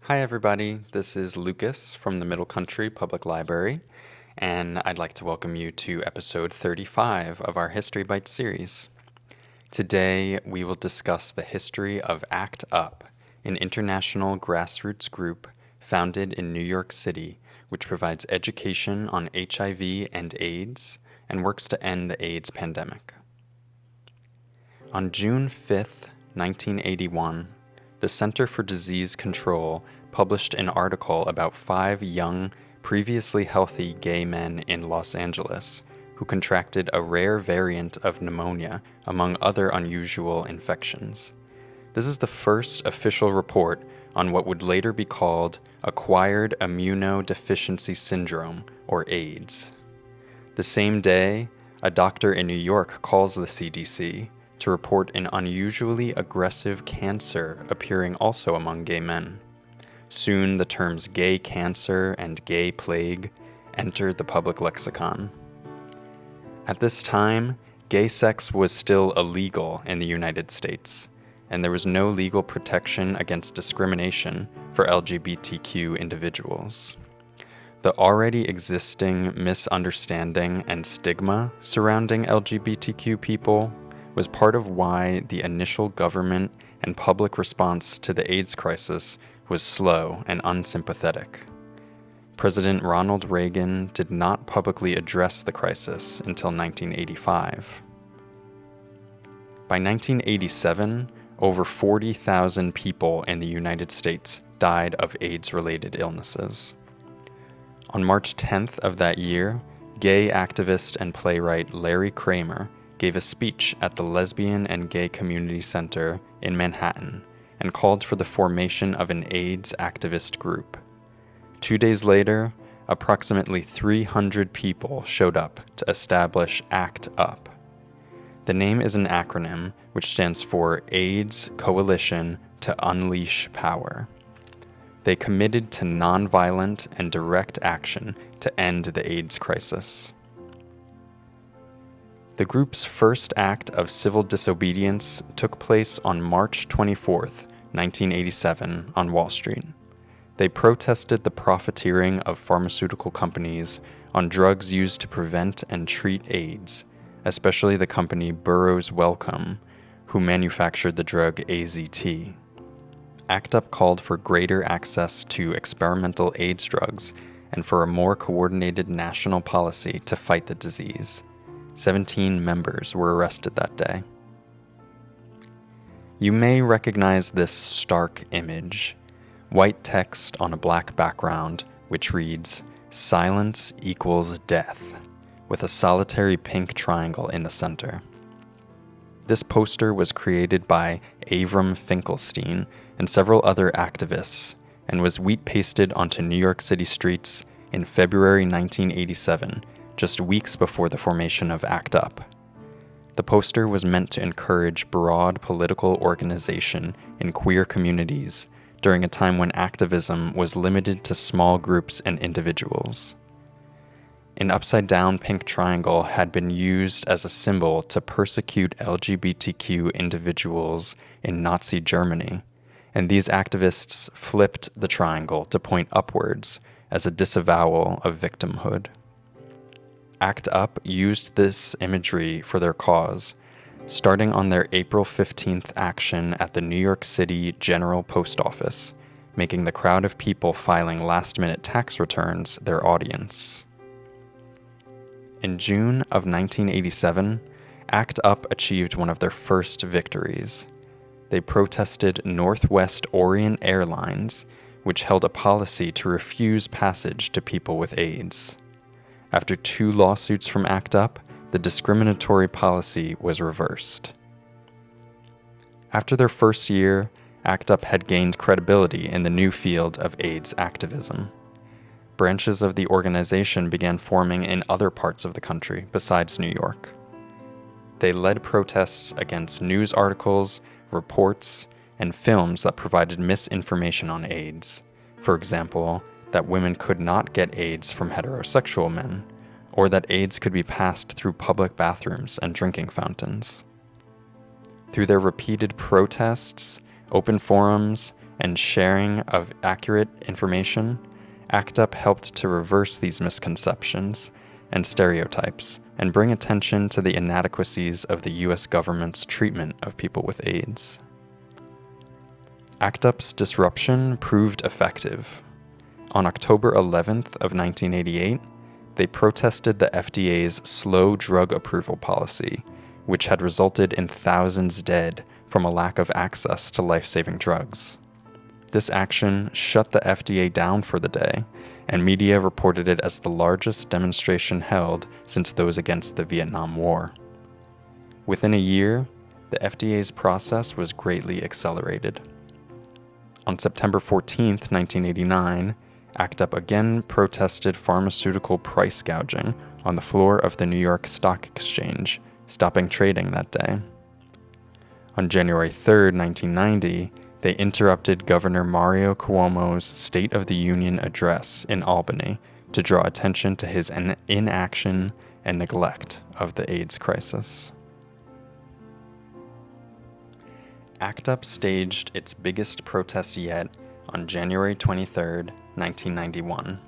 Hi, everybody. This is Lucas from the Middle Country Public Library, and I'd like to welcome you to episode 35 of our History Bites series. Today, we will discuss the history of ACT UP, an international grassroots group founded in New York City, which provides education on HIV and AIDS and works to end the AIDS pandemic. On June 5th, 1981, the Center for Disease Control published an article about 5 young, previously healthy gay men in Los Angeles who contracted a rare variant of pneumonia, among other unusual infections. This is the first official report on what would later be called acquired immunodeficiency syndrome, or AIDS. The same day, a doctor in New York calls the CDC to report an unusually aggressive cancer appearing also among gay men. Soon the terms gay cancer and gay plague entered the public lexicon. At this time, gay sex was still illegal in the United States, and there was no legal protection against discrimination for LGBTQ individuals. The already existing misunderstanding and stigma surrounding LGBTQ people was part of why the initial government and public response to the AIDS crisis was slow and unsympathetic. President Ronald Reagan did not publicly address the crisis until 1985. By 1987, over 40,000 people in the United States died of AIDS-related illnesses. On March 10th of that year, gay activist and playwright Larry Kramer gave a speech at the Lesbian and Gay Community Center in Manhattan and called for the formation of an AIDS activist group. 2 days later, approximately 300 people showed up to establish ACT UP. The name is an acronym which stands for AIDS Coalition to Unleash Power. They committed to nonviolent and direct action to end the AIDS crisis. The group's first act of civil disobedience took place on March 24th, 1987, on Wall Street. They protested the profiteering of pharmaceutical companies on drugs used to prevent and treat AIDS, especially the company Burroughs Wellcome, who manufactured the drug AZT. ACT UP called for greater access to experimental AIDS drugs and for a more coordinated national policy to fight the disease. 17 members were arrested that day. You may recognize this stark image, white text on a black background, which reads, "Silence equals death," with a solitary pink triangle in the center. This poster was created by Avram Finkelstein and several other activists and was wheat-pasted onto New York City streets in February 1987, just weeks before the formation of ACT UP. The poster was meant to encourage broad political organization in queer communities during a time when activism was limited to small groups and individuals. An upside-down pink triangle had been used as a symbol to persecute LGBTQ individuals in Nazi Germany, and these activists flipped the triangle to point upwards as a disavowal of victimhood. ACT UP used this imagery for their cause, starting on their April 15th action at the New York City General Post Office, making the crowd of people filing last-minute tax returns their audience. In June of 1987, ACT UP achieved one of their first victories. They protested Northwest Orient Airlines, which held a policy to refuse passage to people with AIDS. After 2 lawsuits from ACT UP, the discriminatory policy was reversed. After their first year, ACT UP had gained credibility in the new field of AIDS activism. Branches of the organization began forming in other parts of the country besides New York. They led protests against news articles, reports, and films that provided misinformation on AIDS. For example, that women could not get AIDS from heterosexual men, or that AIDS could be passed through public bathrooms and drinking fountains. Through their repeated protests, open forums, and sharing of accurate information, ACT UP helped to reverse these misconceptions and stereotypes and bring attention to the inadequacies of the U.S. government's treatment of people with AIDS. ACT UP's disruption proved effective. On October 11th of 1988, they protested the FDA's slow drug approval policy, which had resulted in thousands dead from a lack of access to life-saving drugs. This action shut the FDA down for the day, and media reported it as the largest demonstration held since those against the Vietnam War. Within a year, the FDA's process was greatly accelerated. On September 14, 1989, ACT UP again protested pharmaceutical price gouging on the floor of the New York Stock Exchange, stopping trading that day. On January 3, 1990, they interrupted Governor Mario Cuomo's State of the Union address in Albany to draw attention to his inaction and neglect of the AIDS crisis. ACT UP staged its biggest protest yet on January 23, 1991.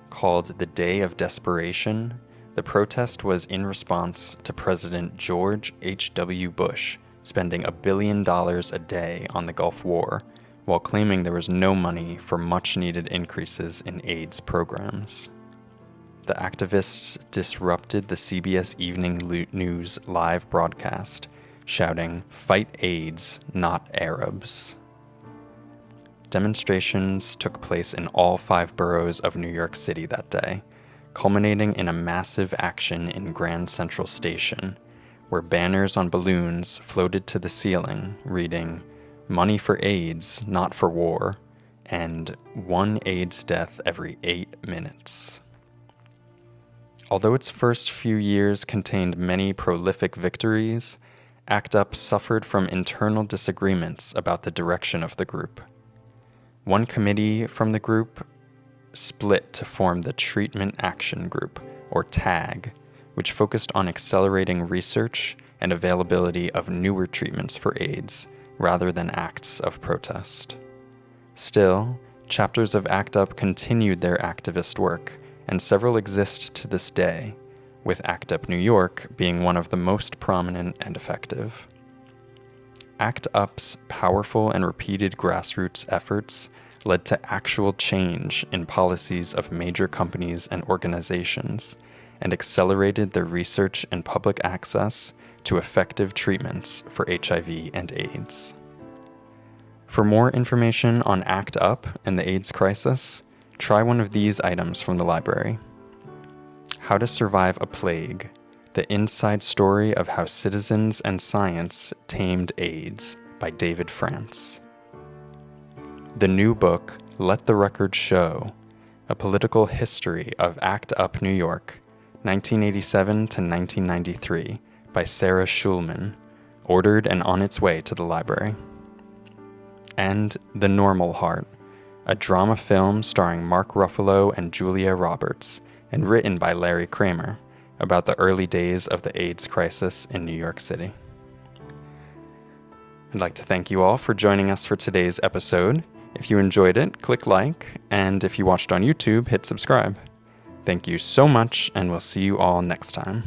Called the Day of Desperation, the protest was in response to President George H.W. Bush spending $1 billion a day on the Gulf War, while claiming there was no money for much-needed increases in AIDS programs. The activists disrupted the CBS Evening News live broadcast, shouting, "Fight AIDS, not Arabs." Demonstrations took place in all 5 boroughs of New York City that day, culminating in a massive action in Grand Central Station, where banners on balloons floated to the ceiling reading, "Money for AIDS, not for war," and "1 AIDS death every 8 minutes." Although its first few years contained many prolific victories, ACT UP suffered from internal disagreements about the direction of the group. One committee from the group split to form the Treatment Action Group, or TAG, which focused on accelerating research and availability of newer treatments for AIDS, rather than acts of protest. Still, chapters of ACT UP continued their activist work, and several exist to this day, with ACT UP New York being one of the most prominent and effective. ACT UP's powerful and repeated grassroots efforts led to actual change in policies of major companies and organizations, and accelerated their research and public access to effective treatments for HIV and AIDS. For more information on ACT UP and the AIDS crisis, try one of these items from the library. How to Survive a Plague: The Inside Story of How Citizens and Science Tamed AIDS by David France. The new book, Let the Record Show: A Political History of ACT UP New York, 1987 to 1993, by Sarah Schulman, ordered and on its way to the library. And The Normal Heart, a drama film starring Mark Ruffalo and Julia Roberts, and written by Larry Kramer, about the early days of the AIDS crisis in New York City. I'd like to thank you all for joining us for today's episode. If you enjoyed it, click like, and if you watched on YouTube, hit subscribe. Thank you so much, and we'll see you all next time.